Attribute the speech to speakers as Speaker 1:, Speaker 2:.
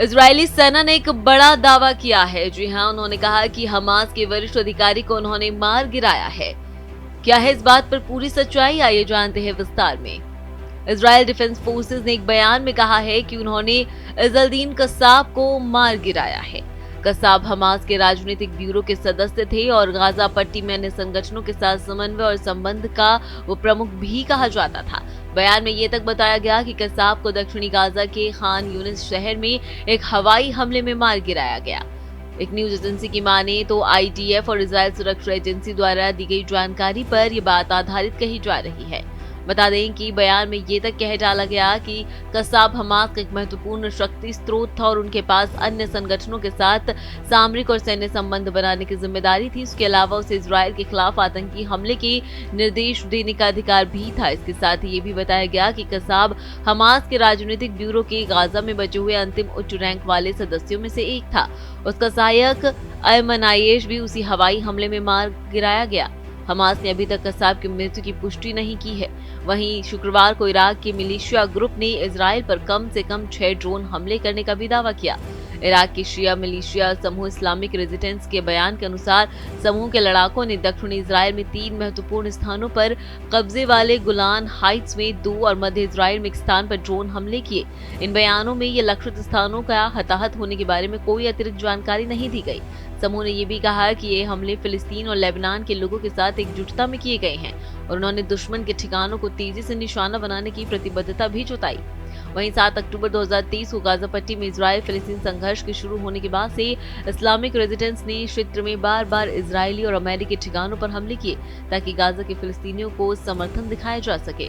Speaker 1: Israeli सेना ने एक बड़ा दावा किया है। जी हां, उन्होंने कहा कि हमास के वरिष्ठ अधिकारी को उन्होंने मार गिराया है। क्या है इस बात पर पूरी सच्चाई, आइए जानते हैं विस्तार में। इजरायल डिफेंस फोर्सेस ने एक बयान में कहा है कि उन्होंने इजलदीन कसाब को मार गिराया है। कसाब हमास के राजनीतिक ब्यूरो के सदस्य थे और गाजा पट्टी में अन्य संगठनों के साथ समन्वय और संबंध का वो प्रमुख भी कहा जाता था। बयान में ये तक बताया गया कि कसाब को दक्षिणी गाजा के खान यूनिस शहर में एक हवाई हमले में मार गिराया गया। एक न्यूज एजेंसी की माने तो आईडीएफ और इजरायल सुरक्षा एजेंसी द्वारा दी गई जानकारी पर यह बात आधारित कही जा रही है। बता दें कि बयान में ये तक कह डाला गया कि कसाब हमास का एक महत्वपूर्ण शक्ति स्रोत था और उनके पास अन्य संगठनों के साथ सामरिक और सैन्य संबंध बनाने की जिम्मेदारी थी। इसके अलावा उसे इजरायल के खिलाफ आतंकी हमले के निर्देश देने का अधिकार भी था। इसके साथ ही ये भी बताया गया कि कसाब हमास के राजनीतिक ब्यूरो के गाजा में बचे हुए अंतिम उच्च रैंक वाले सदस्यों में से एक था। उसका सहायक अयमन आयेश भी उसी हवाई हमले में मार गिराया गया। हमास ने अभी तक कसाब की मृत्यु की पुष्टि नहीं की है। वहीं शुक्रवार को इराक के मिलिशिया ग्रुप ने इजरायल पर कम से कम 6 ड्रोन हमले करने का भी दावा किया। इराक के शिया मिलिशिया समूह इस्लामिक रेजिस्टेंस के बयान के अनुसार समूह के लड़ाकों ने दक्षिणी इजरायल में 3 महत्वपूर्ण स्थानों पर कब्जे वाले गुलान हाइट्स में 2 और मध्य इजरायल में एक स्थान पर ड्रोन हमले किए। इन बयानों में ये लक्षित स्थानों का हताहत होने के बारे में कोई अतिरिक्त जानकारी नहीं दी गई। समूह ने यह भी कहा कि ये हमले फिलिस्तीन और लेबनान के लोगों के साथ एकजुटता में किए गए हैं और उन्होंने दुश्मन के ठिकानों को तेजी से निशाना बनाने की प्रतिबद्धता भी जताई। वहीं 7 अक्टूबर 2023 को गाजा पट्टी में इजरायल फिलिस्तीन संघर्ष के शुरू होने के बाद से इस्लामिक रेजिस्टेंस ने क्षेत्र में बार बार इजरायली और अमेरिकी ठिकानों पर हमले किए ताकि गाजा के फिलिस्तीनियों को समर्थन दिखाया जा सके।